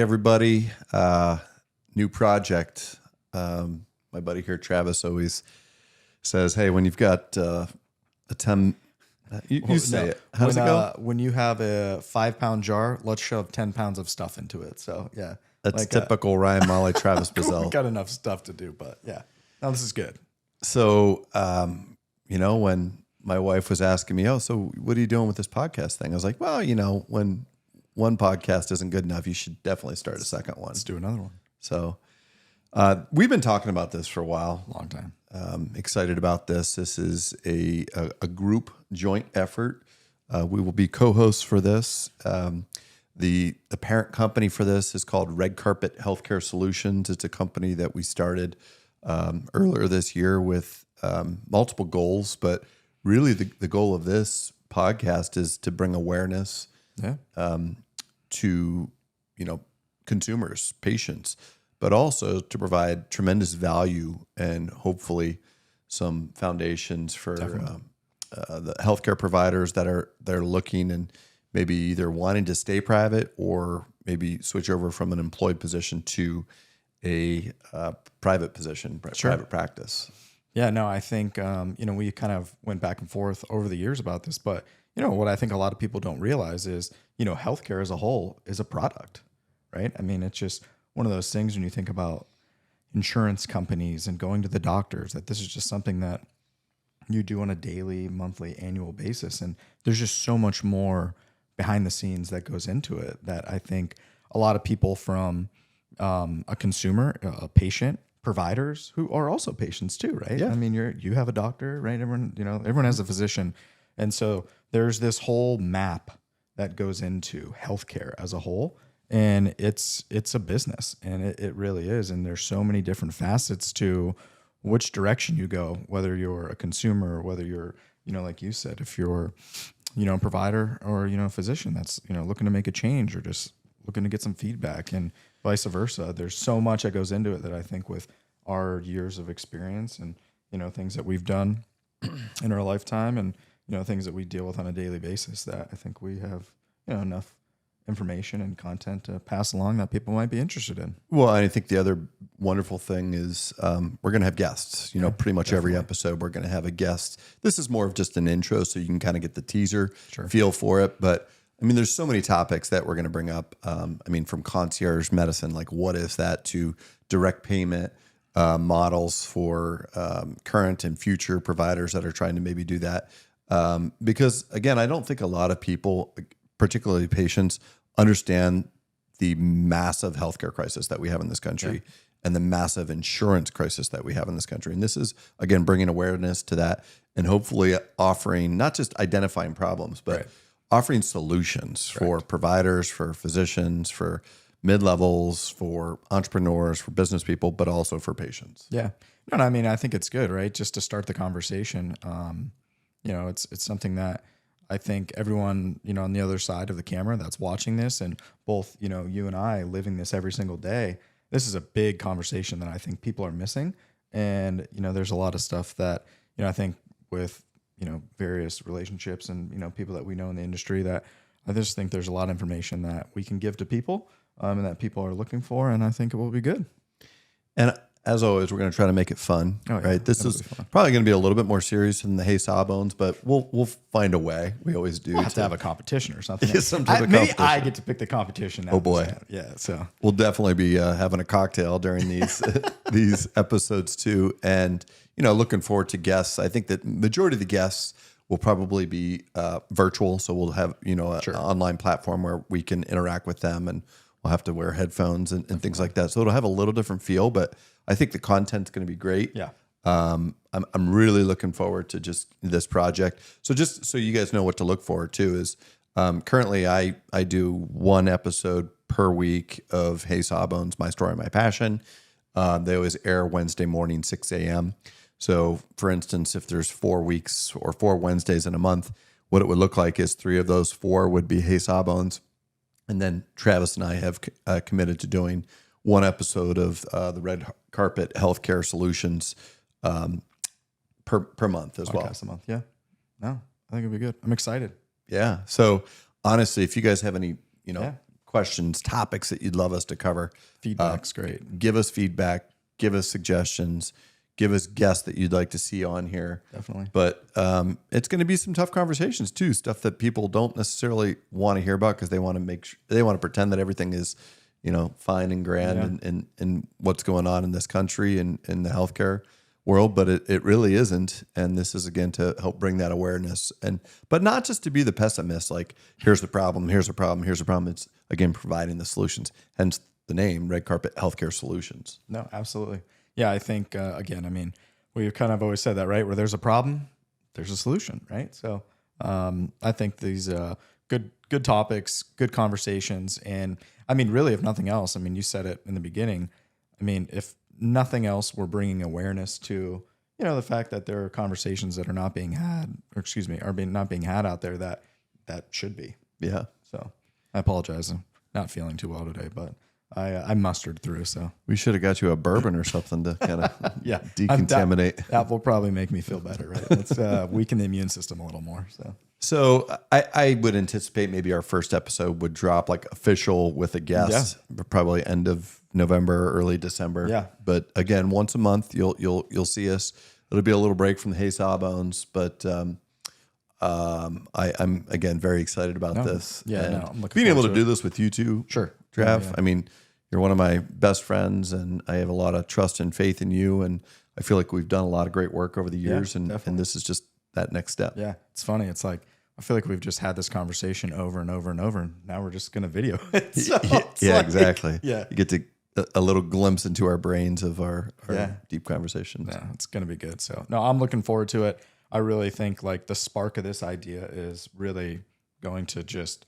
everybody. New project. My buddy here, Travis, always says, hey, when you've got a 10, you say it. How does it go? When you have a 5-pound jar, let's shove 10 pounds of stuff into it. So, yeah. That's typical Ryan Molly, Travis Bazell. We've got enough stuff to do, but yeah. No, this is good. So, when my wife was asking me, so what are you doing with this podcast thing? I was like, well, when one podcast isn't good enough, you should definitely start a second one. Let's do another one. So we've been talking about this for a while. Long time. Excited about this. This is a group joint effort. We will be co-hosts for this. The parent company for this is called Red Carpet Healthcare Solutions. It's a company that we started earlier this year with multiple goals, but really the goal of this podcast is to bring awareness to consumers, patients, but also to provide tremendous value and hopefully some foundations for the healthcare providers that are looking and maybe either wanting to stay private or maybe switch over from an employed position to a private position, private practice. Yeah, no, I think, we kind of went back and forth over the years about this, but, what I think a lot of people don't realize is, healthcare as a whole is a product, right? I mean, it's just one of those things when you think about insurance companies and going to the doctors, that this is just something that you do on a daily, monthly, annual basis. And there's just so much more behind the scenes that goes into it that I think a lot of people from a consumer, a patient, providers who are also patients too, right? Yeah. I mean, you have a doctor, right? Everyone has a physician. And so there's this whole map that goes into healthcare as a whole. And it's a business, and it really is. And there's so many different facets to which direction you go, whether you're a consumer, or whether you're, like you said, if you're, a provider or, a physician that's, looking to make a change or just looking to get some feedback and vice versa. There's so much that goes into it that I think with our years of experience and, things that we've done in our lifetime and, things that we deal with on a daily basis that I think we have, enough information and content to pass along that people might be interested in. Well, I think the other wonderful thing is we're going to have guests. Pretty much every episode we're going to have a guest. This is more of just an intro, so you can kind of get the teaser feel for it. But I mean, there's so many topics that we're going to bring up. From concierge medicine, like what is that, to direct payment models for current and future providers that are trying to maybe do that. Because again, I don't think a lot of people, particularly patients, understand the massive healthcare crisis that we have in this country and the massive insurance crisis that we have in this country. And this is, again, bringing awareness to that and hopefully offering, not just identifying problems, but offering solutions for providers, for physicians, for mid-levels, for entrepreneurs, for business people, but also for patients. Yeah. No, I mean, I think it's good, right? Just to start the conversation. It's something that I think everyone, on the other side of the camera that's watching this, and both, you and I living this every single day, this is a big conversation that I think people are missing. And, there's a lot of stuff that, I think with, various relationships and, people that we know in the industry, that I just think there's a lot of information that we can give to people and that people are looking for. And I think it will be good. And as always, we're going to try to make it fun, right? This is probably going to be a little bit more serious than the Hey Sawbones, but we'll find a way. We always do. We'll have to have a competition or something. Maybe I get to pick the competition. Oh boy, yeah. So we'll definitely be having a cocktail during these these episodes too, and looking forward to guests. I think that majority of the guests will probably be virtual, so we'll have an online platform where we can interact with them, and we'll have to wear headphones and things like that. So it'll have a little different feel, but I think the content's going to be great. Yeah. I'm really looking forward to just this project. So just so you guys know what to look forward to is currently I do one episode per week of Hey Sawbones, My Story, My Passion. They always air Wednesday morning, 6 a.m. So for instance, if there's 4 weeks or 4 Wednesdays in a month, what it would look like is 3 of those 4 would be Hey Sawbones. And then Travis and I have committed to doing one episode of the Red Carpet Healthcare Solutions per month as well. A month, yeah. No, I think it'll be good. I'm excited. Yeah. So honestly, if you guys have any, questions, topics that you'd love us to cover. Feedback's great. Give us feedback, give us suggestions, give us guests that you'd like to see on here. Definitely. But it's going to be some tough conversations too, stuff that people don't necessarily want to hear about because they want to they want to pretend that everything is, fine and grand and what's going on in this country and in the healthcare world, but it really isn't. And this is again to help bring that awareness but not just to be the pessimist, like here's the problem, here's the problem, here's the problem. It's again providing the solutions. Hence the name Red Carpet Healthcare Solutions. No, absolutely. Yeah, I think again, I mean, we've kind of always said that, right? Where there's a problem, there's a solution, right? So I think these good topics, good conversations, and I mean, really, if nothing else, I mean, you said it in the beginning. I mean, if nothing else, we're bringing awareness to the fact that there are conversations that are not being had, or not being had out there that should be. Yeah. So I apologize. I'm not feeling too well today, but I mustered through. So we should have got you a bourbon or something to kind of decontaminate. That will probably make me feel better, right? Let's weaken the immune system a little more. So I would anticipate maybe our first episode would drop like official with a guest, probably end of November, early December. Yeah. But again, once a month you'll see us. It'll be a little break from the Hey Sawbones, but I'm again very excited about this. Yeah, and I'm looking being able forward to to do this with you too. Sure. Trav. Yeah. I mean, you're one of my best friends, and I have a lot of trust and faith in you. And I feel like we've done a lot of great work over the years, and this is just that next step. Yeah, it's funny. It's like I feel like we've just had this conversation over and over and over, and now we're just going to video it. So yeah, exactly. Yeah, you get to a little glimpse into our brains of our deep conversations. Yeah, it's going to be good. So no, I'm looking forward to it. I really think like the spark of this idea is really going to just,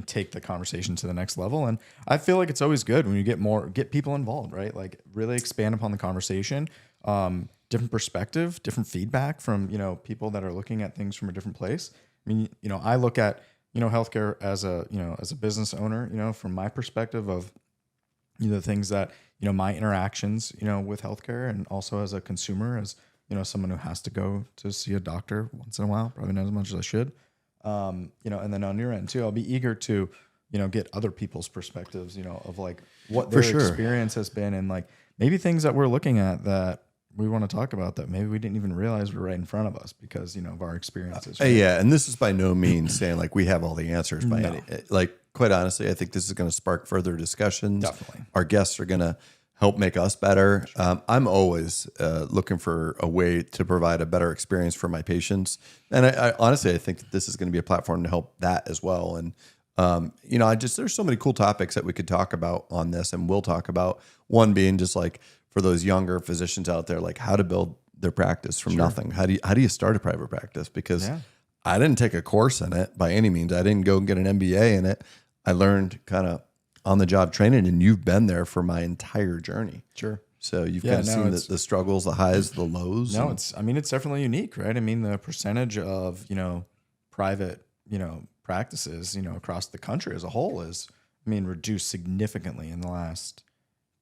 take the conversation to the next level. And I feel like it's always good when you get people involved, right? Like really expand upon the conversation, different perspective, different feedback from, people that are looking at things from a different place. I look at, healthcare as a business owner, from my perspective of, the things that, my interactions, with healthcare, and also as a consumer, as, someone who has to go to see a doctor once in a while, probably not as much as I should. And then on your end too, I'll be eager to, get other people's perspectives, of like what their experience has been, and like maybe things that we're looking at that we want to talk about that maybe we didn't even realize were right in front of us because, of our experiences. Right? Yeah. And this is by no means saying like we have all the answers by any, like quite honestly, I think this is going to spark further discussions. Definitely. Our guests are going to help make us better. I'm always looking for a way to provide a better experience for my patients. And I honestly, I think that this is going to be a platform to help that as well. And, there's so many cool topics that we could talk about on this, and we'll talk about. One being just like for those younger physicians out there, like how to build their practice from nothing. How do you start a private practice? Because I didn't take a course in it by any means. I didn't go and get an MBA in it. I learned kind of on the job training, and you've been there for my entire journey. Sure. So you've kind of seen the struggles, the highs, the lows. No, it's definitely unique, right? The percentage of, private, practices, across the country as a whole is, reduced significantly in the last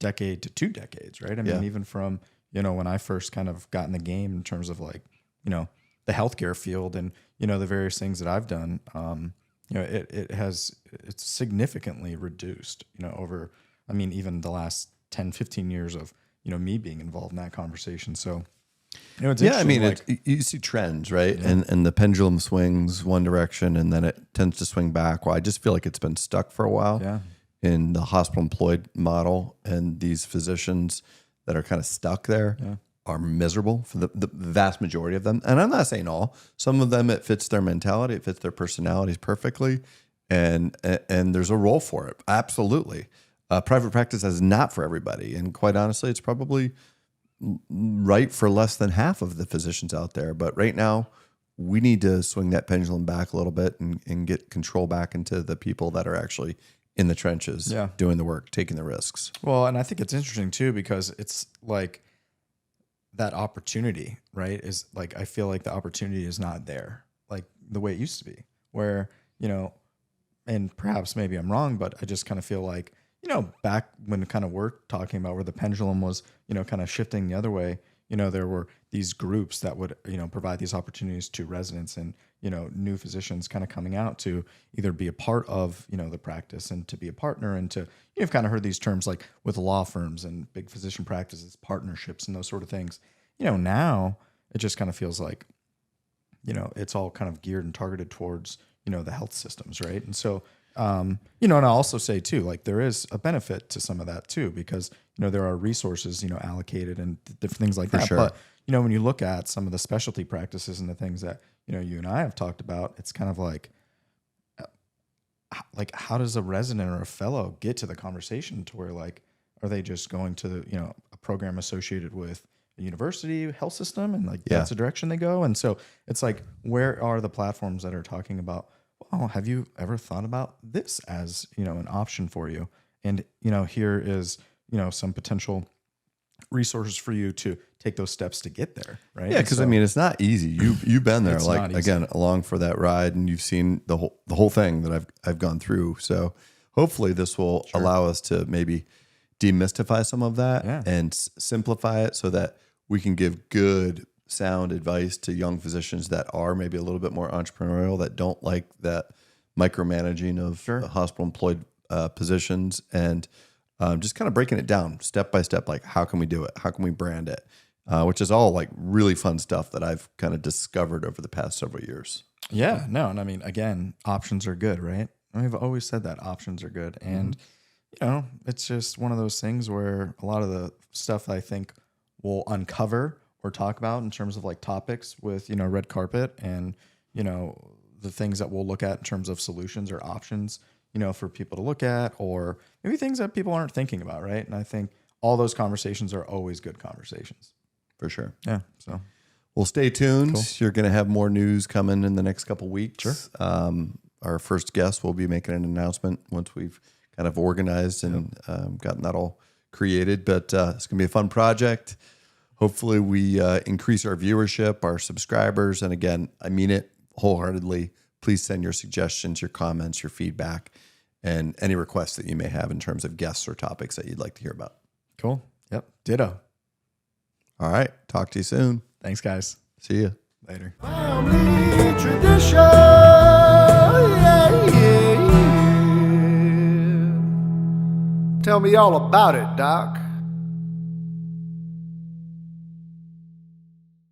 decade to 2 decades, right? Even from, when I first kind of got in the game in terms of like, the healthcare field and, the various things that I've done, it's significantly reduced, over, even the last 10, 15 years of, me being involved in that conversation. So, it's interesting. You see trends, right? Yeah. And the pendulum swings one direction and then it tends to swing back. Well, I just feel like it's been stuck for a while in the hospital employed model, and these physicians that are kind of stuck there are miserable for the vast majority of them. And I'm not saying all. Some of them, it fits their mentality, it fits their personalities perfectly, and there's a role for it. Absolutely. Private practice is not for everybody. And quite honestly, it's probably right for less than half of the physicians out there. But right now, we need to swing that pendulum back a little bit and get control back into the people that are actually in the trenches, doing the work, taking the risks. Well, and I think it's interesting too, because it's like that opportunity, right? Is like, I feel like the opportunity is not there like the way it used to be, where, and perhaps maybe I'm wrong, but I just kind of feel like, back when kind of we're talking about where the pendulum was, kind of shifting the other way, there were these groups that would, provide these opportunities to residents and, new physicians kind of coming out to either be a part of, the practice and to be a partner and to, you've kind of heard these terms like with law firms and big physician practices, partnerships and those sort of things. Now it just kind of feels like, it's all kind of geared and targeted towards, the health systems. Right. And so, and I'll also say too, like there is a benefit to some of that too, because, there are resources, allocated and different things like that. Sure. But, when you look at some of the specialty practices and the things that, you and I have talked about, it's kind of like how does a resident or a fellow get to the conversation to where like, are they just going to the, a program associated with a university health system and like that's the direction they go? And so it's like, where are the platforms that are talking about, oh, have you ever thought about this as, an option for you? And, here is, some potential resources for you to take those steps to get there. Right. Yeah. Cause it's not easy. You've been there, It's like not easy. again, along for that ride, and you've seen the whole thing that I've gone through. So hopefully this will allow us to maybe demystify some of that and simplify it so that we can give good, sound advice to young physicians that are maybe a little bit more entrepreneurial, that don't like that micromanaging of hospital employed positions, and just kind of breaking it down step by step. Like, how can we do it? How can we brand it? Which is all like really fun stuff that I've kind of discovered over the past several years. Yeah, no. And again, options are good, right? I've always said that options are good. And, it's just one of those things where a lot of the stuff I think we'll uncover or talk about in terms of like topics with, red carpet and, the things that we'll look at in terms of solutions or options, for people to look at, or maybe things that people aren't thinking about. Right. And I think all those conversations are always good conversations. For sure. Yeah. So, well, stay tuned. Cool. You're going to have more news coming in the next couple weeks. Sure. Our first guest will be making an announcement once we've kind of organized and gotten that all created. But it's going to be a fun project. Hopefully we increase our viewership, our subscribers. And again, I mean it wholeheartedly. Please send your suggestions, your comments, your feedback, and any requests that you may have in terms of guests or topics that you'd like to hear about. Cool. Yep. Ditto. All right. Talk to you soon. Thanks, guys. See you Later. Family tradition. Tell me all about it, Doc.